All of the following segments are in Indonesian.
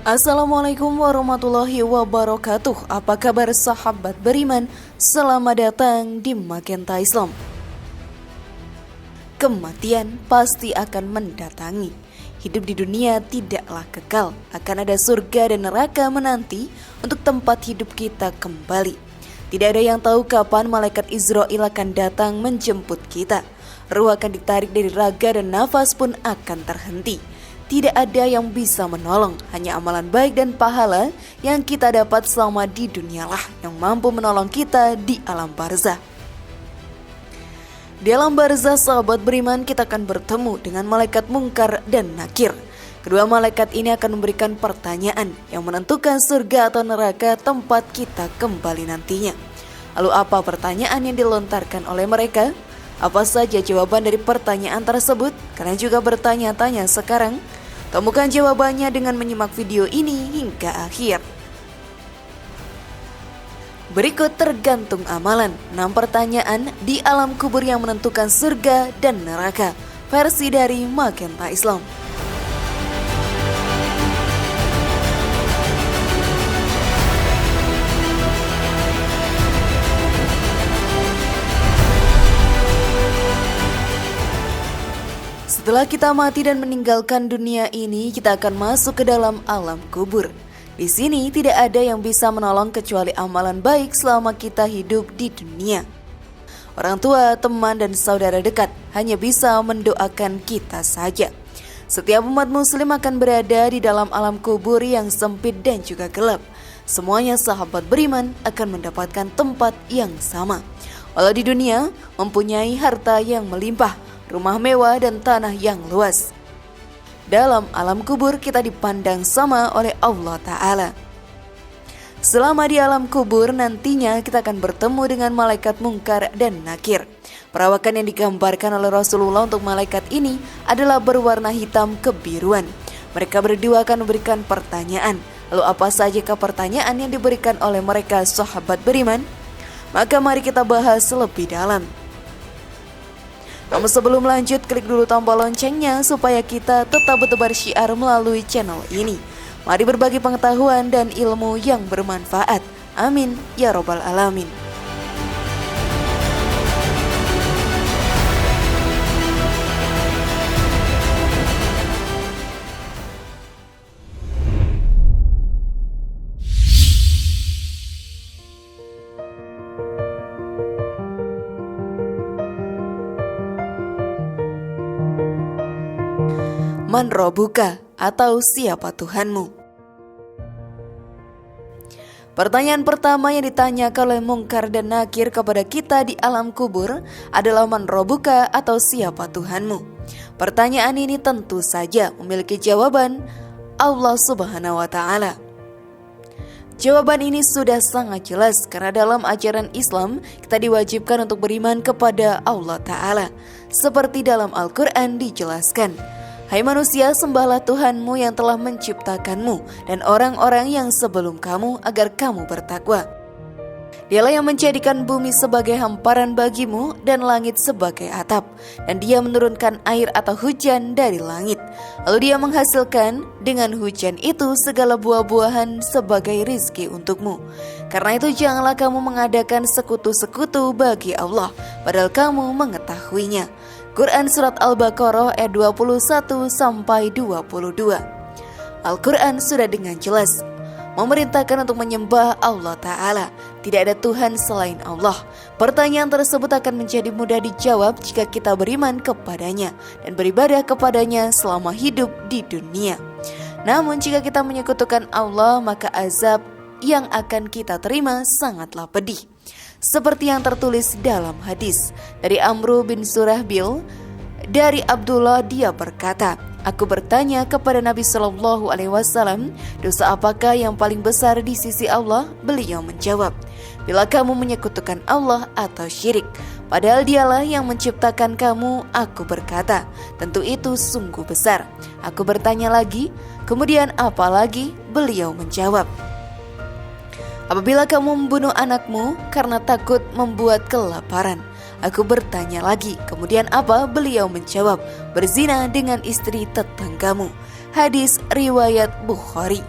Assalamualaikum warahmatullahi wabarakatuh. Apa kabar sahabat beriman? Selamat datang di Magenta Islam. Kematian pasti akan mendatangi. Hidup di dunia tidaklah kekal. Akan ada surga dan neraka menanti untuk tempat hidup kita kembali. Tidak ada yang tahu kapan malaikat Israil akan datang menjemput kita. Ruh akan ditarik dari raga dan nafas pun akan terhenti. Tidak ada yang bisa menolong, hanya amalan baik dan pahala yang kita dapat selama di dunialah yang mampu menolong kita di alam barzah. Di alam barzah, sahabat beriman, kita akan bertemu dengan malaikat Munkar dan Nakir. Kedua malaikat ini akan memberikan pertanyaan yang menentukan surga atau neraka tempat kita kembali nantinya. Lalu apa pertanyaan yang dilontarkan oleh mereka? Apa saja jawaban dari pertanyaan tersebut? Kalian juga bertanya-tanya sekarang? Temukan jawabannya dengan menyimak video ini hingga akhir. Berikut tergantung amalan 6 pertanyaan di alam kubur yang menentukan surga dan neraka. Versi dari Magenta Islam. Setelah kita mati dan meninggalkan dunia ini, kita akan masuk ke dalam alam kubur. Di sini tidak ada yang bisa menolong kecuali amalan baik selama kita hidup di dunia. Orang tua, teman, dan saudara dekat hanya bisa mendoakan kita saja. Setiap umat muslim akan berada di dalam alam kubur yang sempit dan juga gelap. Semuanya sahabat beriman akan mendapatkan tempat yang sama. Walau di dunia mempunyai harta yang melimpah, rumah mewah dan tanah yang luas. Dalam alam kubur kita dipandang sama oleh Allah Ta'ala. Selama di alam kubur nantinya kita akan bertemu dengan malaikat Munkar dan Nakir. Perawakan yang digambarkan oleh Rasulullah untuk malaikat ini adalah berwarna hitam kebiruan. Mereka berdua akan memberikan pertanyaan. Lalu apa sajakah pertanyaan yang diberikan oleh mereka sahabat beriman? Maka mari kita bahas lebih dalam. Namun sebelum lanjut, klik dulu tombol loncengnya supaya kita tetap bertebar syiar melalui channel ini. Mari berbagi pengetahuan dan ilmu yang bermanfaat. Amin ya robbal alamin. Man Rabbuka, atau siapa Tuhanmu? Pertanyaan pertama yang ditanyakan oleh Munkar dan Nakir kepada kita di alam kubur adalah Man Rabbuka, atau siapa Tuhanmu? Pertanyaan ini tentu saja memiliki jawaban Allah Subhanahu wa Ta'ala. Jawaban ini sudah sangat jelas karena dalam ajaran Islam kita diwajibkan untuk beriman kepada Allah Ta'ala. Seperti dalam Al-Quran dijelaskan, hai manusia, sembahlah Tuhanmu yang telah menciptakanmu dan orang-orang yang sebelum kamu agar kamu bertakwa. Dialah yang menjadikan bumi sebagai hamparan bagimu dan langit sebagai atap, dan Dia menurunkan air atau hujan dari langit. Lalu Dia menghasilkan dengan hujan itu segala buah-buahan sebagai rizki untukmu. Karena itu janganlah kamu mengadakan sekutu-sekutu bagi Allah, padahal kamu mengetahuinya. Quran Surat Al-Baqarah ayat 21-22. Al-Quran sudah dengan jelas memerintahkan untuk menyembah Allah Ta'ala. Tidak ada Tuhan selain Allah. Pertanyaan tersebut akan menjadi mudah dijawab jika kita beriman kepadanya dan beribadah kepadanya selama hidup di dunia. Namun jika kita menyekutukan Allah, maka azab yang akan kita terima sangatlah pedih. Seperti yang tertulis dalam hadis dari Amru bin Surahbil dari Abdullah, dia berkata, aku bertanya kepada Nabi SAW, dosa apakah yang paling besar di sisi Allah? Beliau menjawab, bila kamu menyekutukan Allah atau syirik, padahal Dialah yang menciptakan kamu. Aku berkata, tentu itu sungguh besar. Aku bertanya lagi, kemudian apa lagi? Beliau menjawab, apabila kamu membunuh anakmu karena takut membuat kelaparan. Aku bertanya lagi, kemudian apa? Beliau menjawab, berzina dengan istri tetanggamu. Hadis riwayat Bukhari.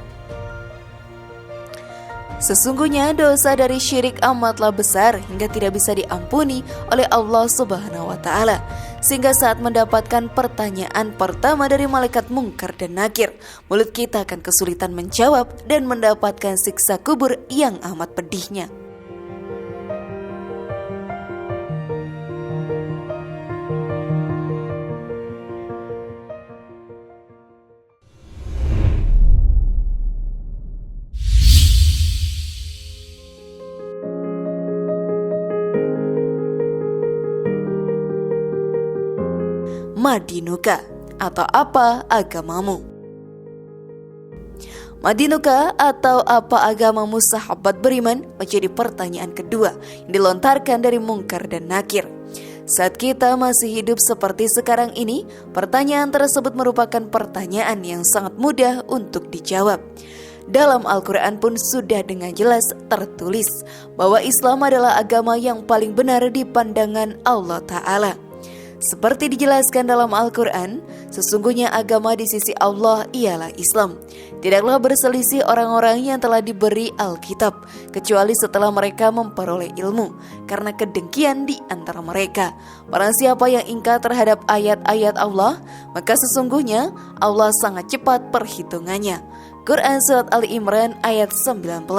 Sesungguhnya dosa dari syirik amatlah besar hingga tidak bisa diampuni oleh Allah Subhanahu wa Ta'ala. Sehingga saat mendapatkan pertanyaan pertama dari malaikat Mungkar dan Nakir, mulut kita akan kesulitan menjawab dan mendapatkan siksa kubur yang amat pedihnya. Madinuka atau apa agamamu? Madinuka atau apa agamamu sahabat beriman menjadi pertanyaan kedua yang dilontarkan dari Mungkar dan Nakir. Saat kita masih hidup seperti sekarang ini, pertanyaan tersebut merupakan pertanyaan yang sangat mudah untuk dijawab. Dalam Al-Quran pun sudah dengan jelas tertulis bahwa Islam adalah agama yang paling benar di pandangan Allah Ta'ala. Seperti dijelaskan dalam Al-Quran, sesungguhnya agama di sisi Allah ialah Islam. Tidaklah berselisih orang-orang yang telah diberi Alkitab, kecuali setelah mereka memperoleh ilmu, karena kedengkian di antara mereka. Barang siapa yang ingkar terhadap ayat-ayat Allah, maka sesungguhnya Allah sangat cepat perhitungannya. Quran Surat Ali Imran ayat 19.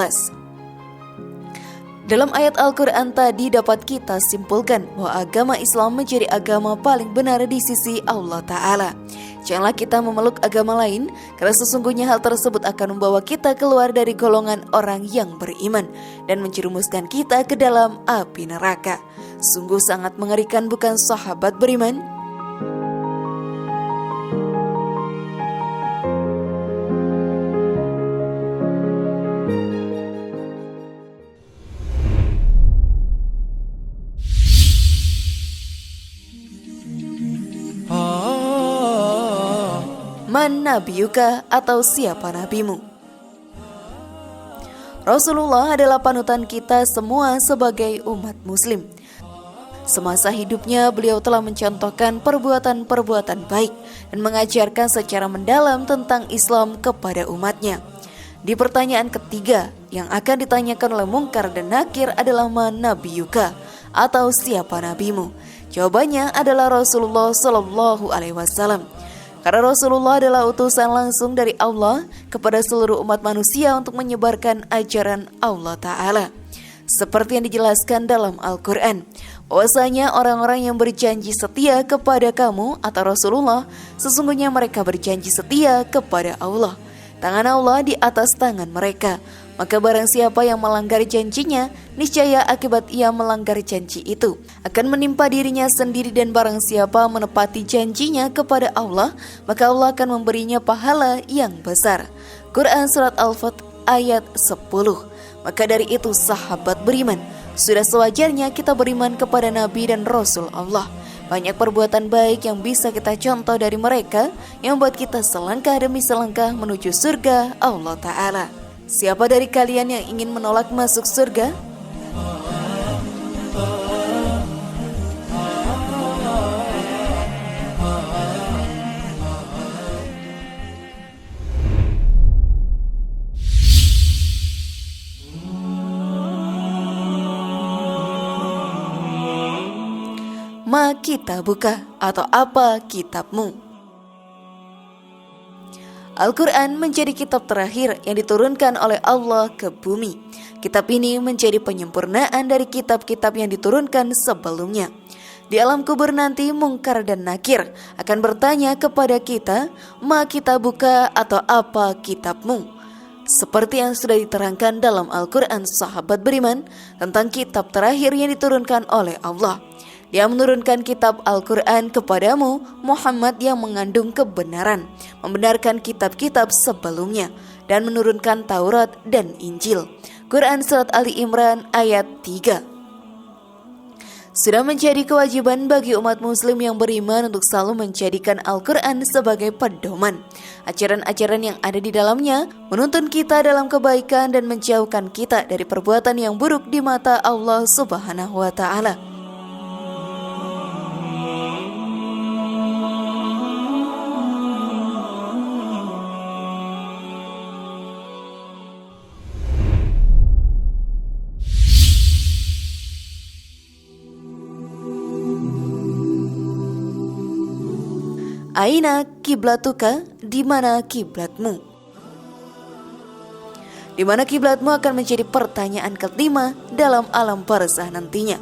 Dalam ayat Al-Quran tadi dapat kita simpulkan bahwa agama Islam menjadi agama paling benar di sisi Allah Ta'ala. Janganlah kita memeluk agama lain, karena sesungguhnya hal tersebut akan membawa kita keluar dari golongan orang yang beriman dan menjerumuskan kita ke dalam api neraka. Sungguh sangat mengerikan, bukan sahabat beriman? Man nabiyuka atau siapa nabimu? Rasulullah adalah panutan kita semua sebagai umat muslim. Semasa hidupnya beliau telah mencontohkan perbuatan-perbuatan baik dan mengajarkan secara mendalam tentang Islam kepada umatnya. Di pertanyaan ketiga yang akan ditanyakan oleh Mungkar dan Nakir adalah man nabiyuka atau siapa nabimu? Jawabannya adalah Rasulullah Shallallahu Alaihi Wasallam. Karena Rasulullah adalah utusan langsung dari Allah kepada seluruh umat manusia untuk menyebarkan ajaran Allah Ta'ala. Seperti yang dijelaskan dalam Al-Quran, bahwasanya orang-orang yang berjanji setia kepada kamu atau Rasulullah, sesungguhnya mereka berjanji setia kepada Allah. Tangan Allah di atas tangan mereka. Maka barang siapa yang melanggar janjinya, niscaya akibat ia melanggar janji itu akan menimpa dirinya sendiri, dan barang siapa menepati janjinya kepada Allah, maka Allah akan memberinya pahala yang besar. Quran Surat Al-Fat ayat 10. Maka dari itu sahabat beriman, sudah sewajarnya kita beriman kepada Nabi dan Rasul Allah. Banyak perbuatan baik yang bisa kita contoh dari mereka yang membuat kita selangkah demi selangkah menuju surga Allah Ta'ala. Siapa dari kalian yang ingin menolak masuk surga? Ma kitabuka atau apa kitabmu? Al-Quran menjadi kitab terakhir yang diturunkan oleh Allah ke bumi. Kitab ini menjadi penyempurnaan dari kitab-kitab yang diturunkan sebelumnya. Di alam kubur nanti Mungkar dan Nakir akan bertanya kepada kita, ma kitabuka atau apa kitabmu? Seperti yang sudah diterangkan dalam Al-Quran sahabat beriman tentang kitab terakhir yang diturunkan oleh Allah. Dia menurunkan kitab Al-Quran kepadamu, Muhammad, yang mengandung kebenaran, membenarkan kitab-kitab sebelumnya, dan menurunkan Taurat dan Injil. Quran Surat Ali Imran ayat 3. Sudah menjadi kewajiban bagi umat muslim yang beriman untuk selalu menjadikan Al-Quran sebagai pedoman. Ajaran-ajaran yang ada di dalamnya menuntun kita dalam kebaikan dan menjauhkan kita dari perbuatan yang buruk di mata Allah Subhanahu wa Ta'ala. Aina kiblatuka, di mana kiblatmu? Di mana kiblatmu akan menjadi pertanyaan kelima dalam alam barzah nantinya.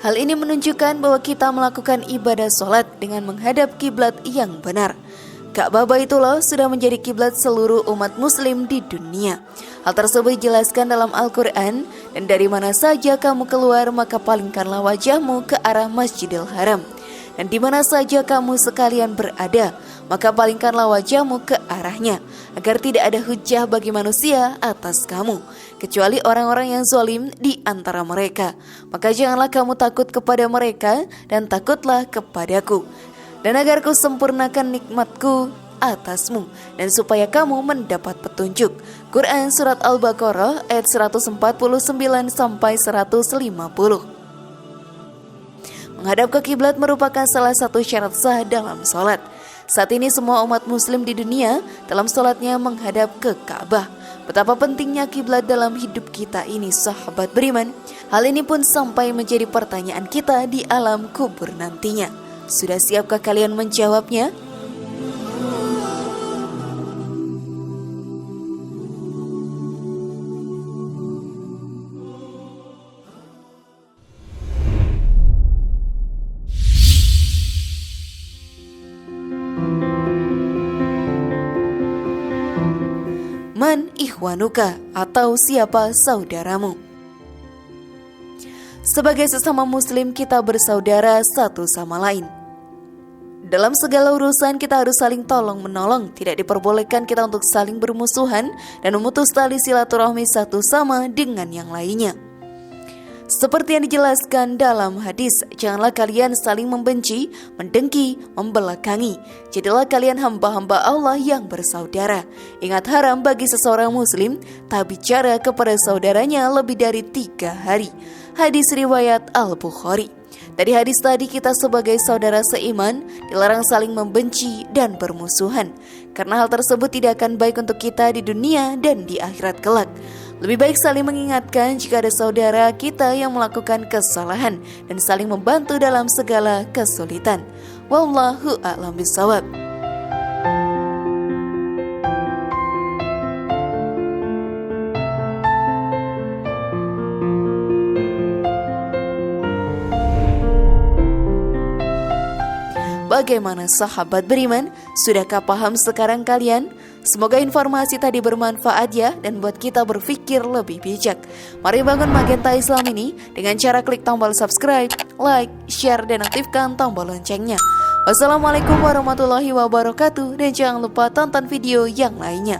Hal ini menunjukkan bahwa kita melakukan ibadah sholat dengan menghadap kiblat yang benar. Ka'bah Baitullah sudah menjadi kiblat seluruh umat muslim di dunia. Hal tersebut dijelaskan dalam Al-Quran, dan dari mana saja kamu keluar maka palingkanlah wajahmu ke arah Masjidil Haram. Dan di mana saja kamu sekalian berada, maka palingkanlah wajahmu ke arahnya, agar tidak ada hujah bagi manusia atas kamu, kecuali orang-orang yang zalim di antara mereka. Maka janganlah kamu takut kepada mereka, dan takutlah kepadaku, dan agar ku sempurnakan nikmatku atasmu, dan supaya kamu mendapat petunjuk. Quran Surat Al-Baqarah ayat 149 sampai 150. Menghadap ke kiblat merupakan salah satu syarat sah dalam sholat. Saat ini semua umat muslim di dunia dalam sholatnya menghadap ke Ka'bah. Betapa pentingnya kiblat dalam hidup kita ini, sahabat beriman. Hal ini pun sampai menjadi pertanyaan kita di alam kubur nantinya. Sudah siapkah kalian menjawabnya? Man ikhwanuka, atau siapa saudaramu? Sebagai sesama muslim kita bersaudara satu sama lain. Dalam segala urusan kita harus saling tolong menolong. Tidak diperbolehkan kita untuk saling bermusuhan dan memutus tali silaturahmi satu sama dengan yang lainnya. Seperti yang dijelaskan dalam hadis, janganlah kalian saling membenci, mendengki, membelakangi. Jadilah kalian hamba-hamba Allah yang bersaudara. Ingat, haram bagi seseorang muslim tak bicara kepada saudaranya lebih dari 3 hari. Hadis riwayat Al-Bukhari. Dari hadis tadi kita sebagai saudara seiman dilarang saling membenci dan bermusuhan, karena hal tersebut tidak akan baik untuk kita di dunia dan di akhirat kelak. Lebih baik saling mengingatkan jika ada saudara kita yang melakukan kesalahan dan saling membantu dalam segala kesulitan. Wallahu a'lam bishawab. Bagaimana sahabat beriman? Sudahkah paham sekarang kalian? Semoga informasi tadi bermanfaat ya, dan buat kita berpikir lebih bijak. Mari bangun Magenta Islam ini dengan cara klik tombol subscribe, like, share, dan aktifkan tombol loncengnya. Wassalamualaikum warahmatullahi wabarakatuh, dan jangan lupa tonton video yang lainnya.